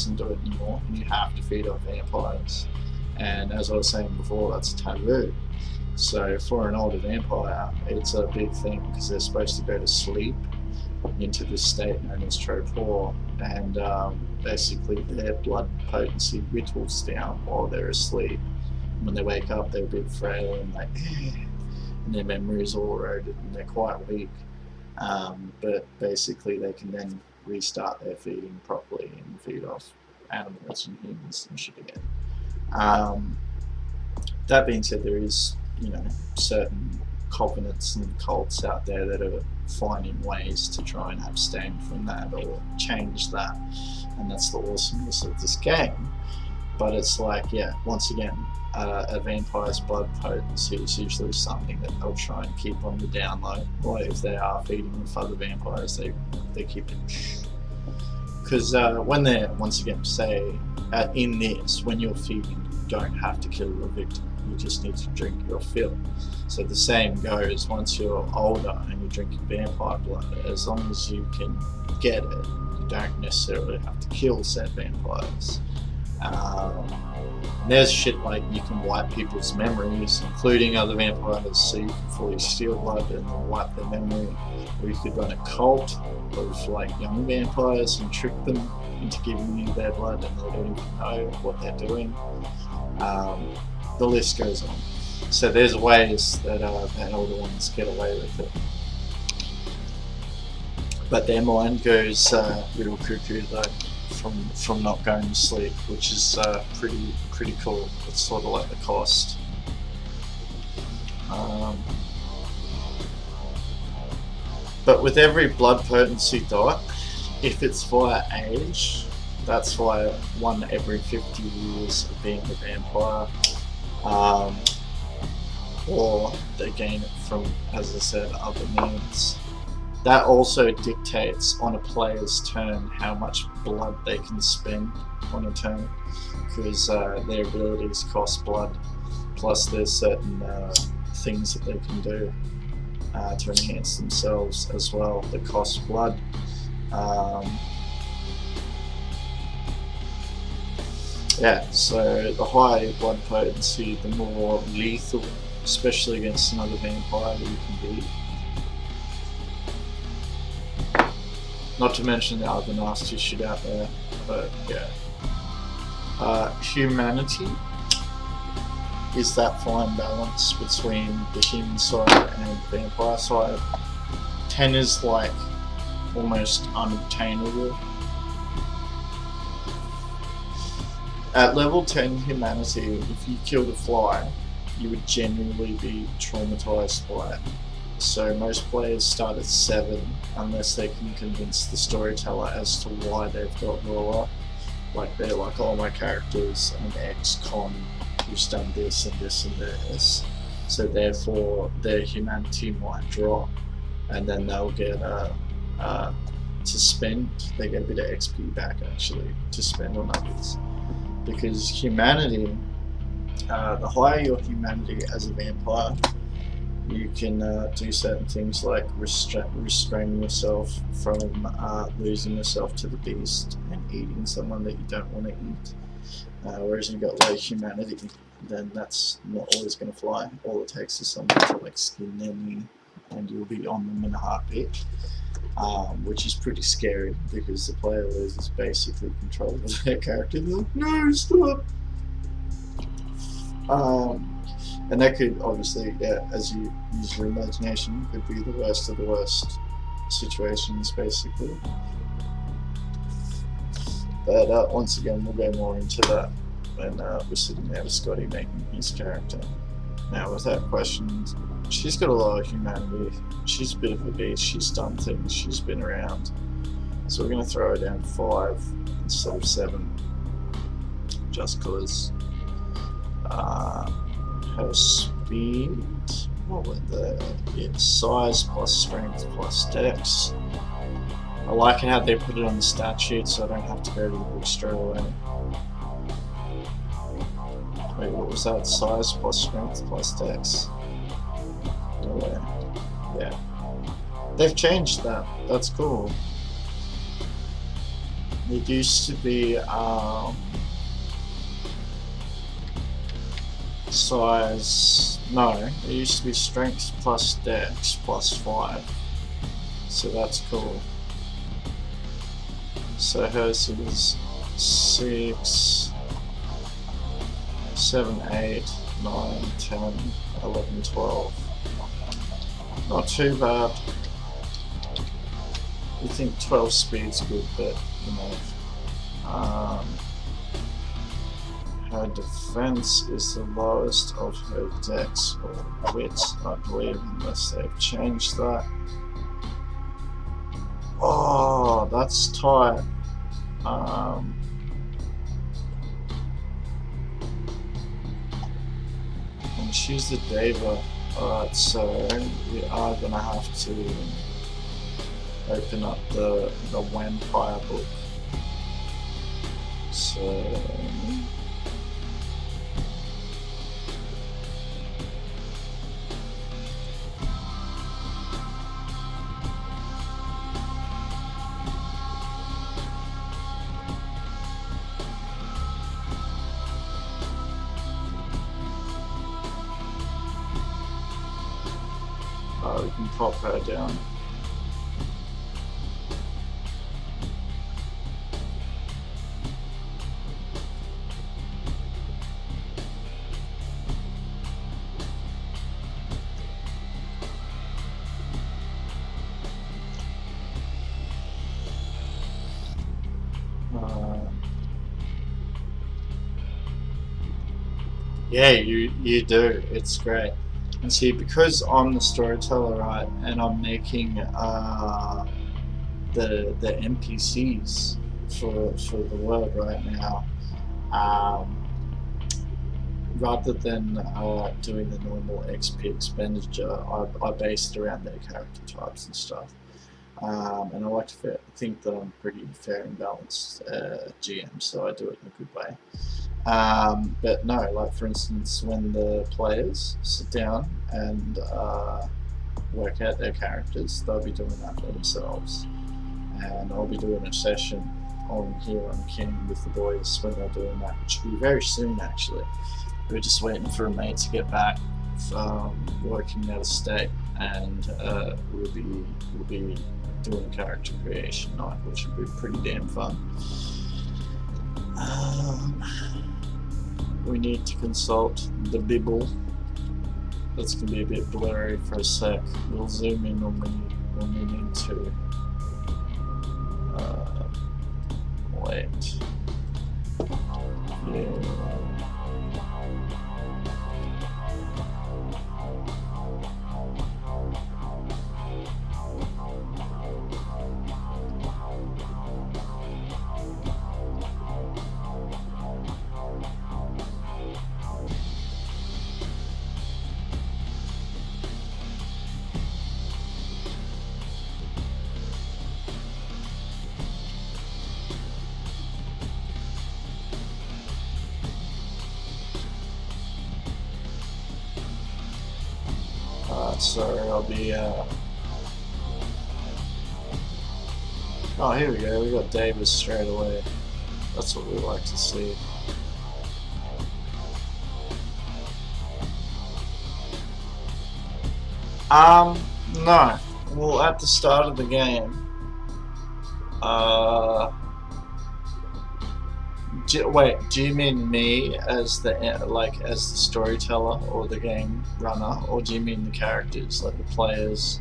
doesn't do it anymore, and you have to feed off vampires. And as I was saying before, that's taboo. So for an older vampire, it's a big thing because they're supposed to go to sleep into this state known as torpor, and basically their blood potency whittles down while they're asleep. When they wake up, they're a bit frail and like, and their memory is all eroded and they're quite weak. But basically, they can then restart their feeding properly and feed off animals and humans and shit again. That being said, there is, certain covenants and cults out there that are finding ways to try and abstain from that or change that, and that's the awesomeness of this game. But it's like, yeah, once again, a vampire's blood potency is usually something that they'll try and keep on the down low, or if they are feeding with other vampires, they keep it. Because when they're, once again, say, in this, when you're feeding, you don't have to kill your victim, you just need to drink your fill. So the same goes once you're older and you're drinking vampire blood, as long as you can get it, you don't necessarily have to kill said vampires. There's shit like you can wipe people's memories, including other vampires, so you can fully steal blood and then wipe their memory. Or you could run a cult of like young vampires and trick them into giving you their blood and they don't even know what they're doing. The list goes on. So there's ways that the older ones get away with it. But their mind goes little cuckoo though, from not going to sleep, which is pretty cool. It's sort of like the cost. But with every blood potency dot, if it's via age, that's via 1 every 50 years of being a vampire, or they gain it from, as I said, other means. That also dictates on a player's turn how much blood they can spend on a turn, because their abilities cost blood, plus there's certain things that they can do to enhance themselves as well that cost blood. Yeah, so the higher your blood potency, the more lethal, especially against another vampire, you can be. Not to mention the other nasty shit out there, but yeah. Humanity is that fine balance between the human side and the vampire side. 10 is like almost unobtainable. At level 10 humanity, if you killed a fly, you would genuinely be traumatized by it. So most players start at 7 unless they can convince the storyteller as to why they've got lower. Like they're like, oh, my character's an ex-con who's done this and this and this, so therefore their humanity might drop, and then they'll get to spend, they get a bit of XP back actually to spend on others. Because humanity, the higher your humanity as a vampire, you can do certain things like restraining yourself from losing yourself to the beast and eating someone that you don't want to eat. Whereas if you've got low humanity, then that's not always going to fly. All it takes is someone to like skin their knee and you'll be on them in a heartbeat, which is pretty scary because the player loses basically control of their character. They're like, no, stop! And that could obviously, yeah, as you use your imagination, could be the worst of the worst situations basically. But once again, we'll go more into that when we're sitting there with Scotty making his character. Now, without question, she's got a lot of humanity. She's a bit of a beast. She's done things. She's been around. So we're going to throw her down 5 instead of 7, just because. Her speed, what were the size plus strength plus dex. I like how they put it on the stat sheet so I don't have to go to the book straight away. Wait, what was that? Size plus strength plus dex. Yeah. They've changed that. That's cool. It used to be size. No, it used to be strength plus dex plus 5. So that's cool. So hers is 6, 7, 8, 9, 10, 11, 12. Not too bad. You think 12 speed's good, but you know. Her defense is the lowest of her dex or wit, I believe, unless they've changed that. Oh, that's tight. And she's the diva. Alright, so we are gonna have to open up the vampire book. So we can pop her down. Yeah, you do. It's great. And see, because I'm the storyteller, right, and I'm making the NPCs for the world right now, rather than doing the normal XP expenditure, I base it around their character types and stuff. And I like to think that I'm pretty fair and balanced GM, so I do it in a good way. But no, like for instance, when the players sit down and work out their characters, they'll be doing that for themselves. And I'll be doing a session on here on King with the boys when they're doing that, which will be very soon actually. We're just waiting for a mate to get back from working out of state, and we'll be doing a character creation night, which will be pretty damn fun. We need to consult the Bible. That's going to be a bit blurry for a sec. We'll zoom in when we need to. Wait. Yeah. So I'll be oh, here we go, we got Davis straight away. That's what we like to see. No. Well, at the start of the game, wait, do you mean me as the as the storyteller or the game runner, or do you mean the characters, like the players?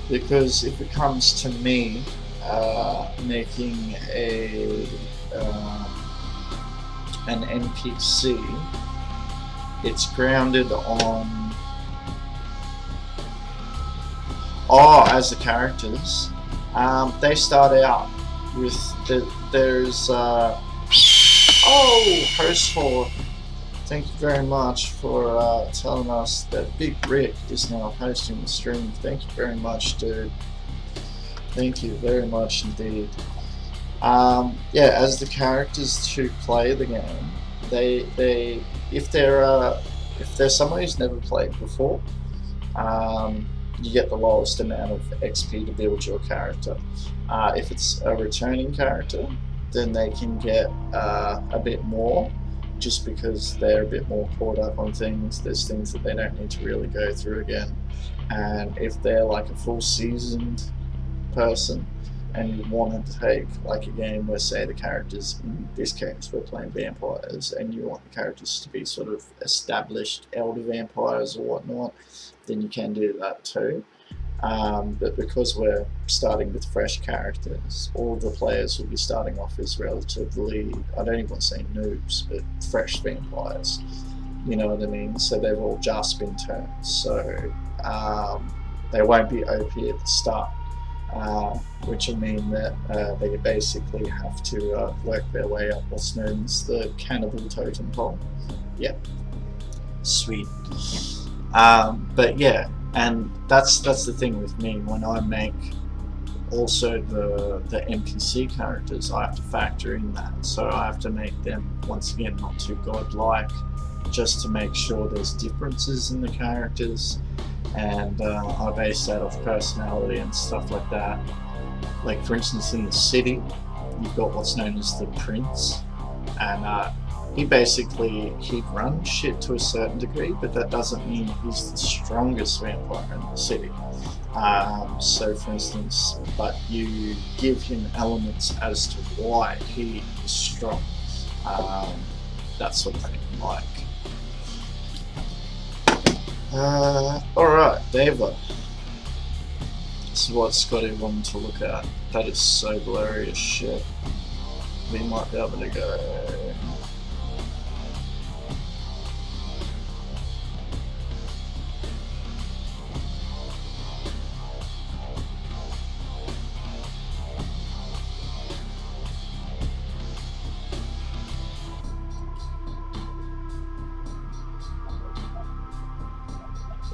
Because if it comes to me making an NPC, it's grounded on as the characters. They start out with there's Hostfor. Thank you very much for telling us that Big Rick is now hosting the stream. Thank you very much, dude. Thank you very much indeed. Yeah, as the characters who play the game, they if they're someone who's never played before, you get the lowest amount of XP to build your character. If it's a returning character, then they can get a bit more, just because they're a bit more caught up on things. There's things that they don't need to really go through again. And if they're like a full seasoned person, and you want to take like a game where, say, the characters, in this case we're playing vampires, and you want the characters to be sort of established elder vampires or whatnot, then you can do that too. But because we're starting with fresh characters, all of the players will be starting off as relatively, I don't even want to say noobs, but fresh vampires. You know what I mean? So they've all just been turned. So they won't be OP at the start, which will mean that they basically have to work their way up what's known as the cannibal totem pole. Yep. Sweet. But yeah, and that's the thing with me. When I make also the NPC characters, I have to factor in that. So I have to make them, once again, not too godlike, just to make sure there's differences in the characters, and I base that off personality and stuff like that. Like, for instance, in the city, you've got what's known as the Prince, and he runs shit to a certain degree, but that doesn't mean he's the strongest vampire in the city. So, for instance, but you give him elements as to why he is strong, that sort of thing. Like, alright, Deva. This is what Scotty wanted to look at. That is so blurry as shit. We might be able to go.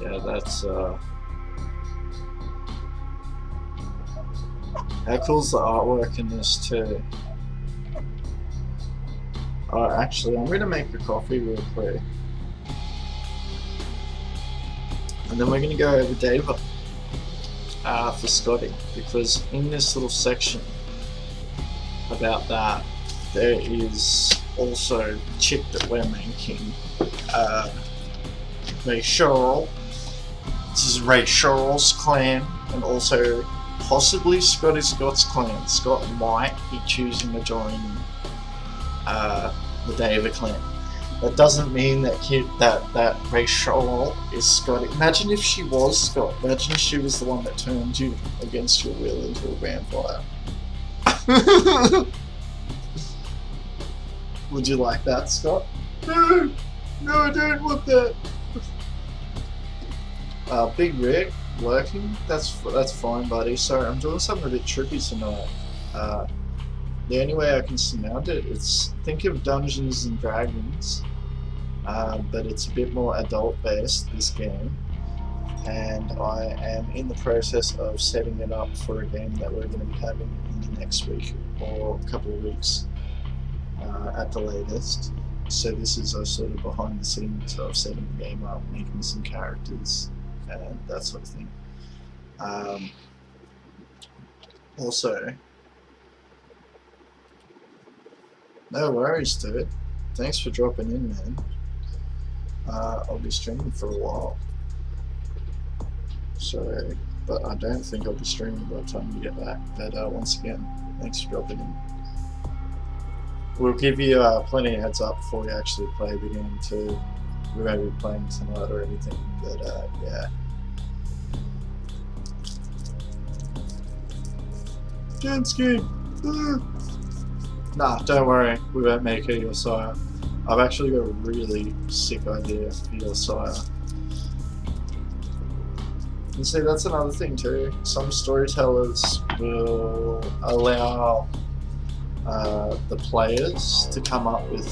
Yeah, that's how cool's the artwork in this too. Actually, I'm gonna make a coffee real quick, and then we're gonna go over Deva for Scotty, because in this little section about that, there is also a chick that we're making, Rachel. This is Rachel's clan, and also possibly Scotty Scott's clan. Scott might be choosing to join the Deva clan. That doesn't mean that Rachel is Scotty. Imagine if she was Scott. Imagine if she was the one that turned you against your will into a vampire. Would you like that, Scott? No, I don't want that. Big Rick working. That's fine, buddy. Sorry, I'm doing something a bit tricky tonight. The only way I can surmount it is think of Dungeons and Dragons, but it's a bit more adult based, this game, and I am in the process of setting it up for a game that we're going to be having in the next week or a couple of weeks at the latest. So this is a sort of behind the scenes of setting the game up, making some characters and that sort of thing. Also, no worries, dude. Thanks for dropping in, man. I'll be streaming for a while. So, but I don't think I'll be streaming by the time you get back. But once again, thanks for dropping in. We'll give you plenty of heads up before we actually play the game too. We won't be playing tonight or anything, but yeah. Jenski! Nah, don't worry, we won't make her your sire. I've actually got a really sick idea for your sire. And see, that's another thing too. Some storytellers will allow the players to come up with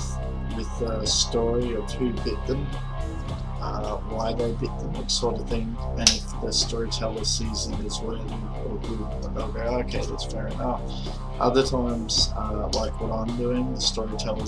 a story of who bit them. why they bit the hook sort of thing, and if the storyteller sees it as worthy or good, they'll go, okay, that's fair enough. Other times, like what I'm doing, the storyteller's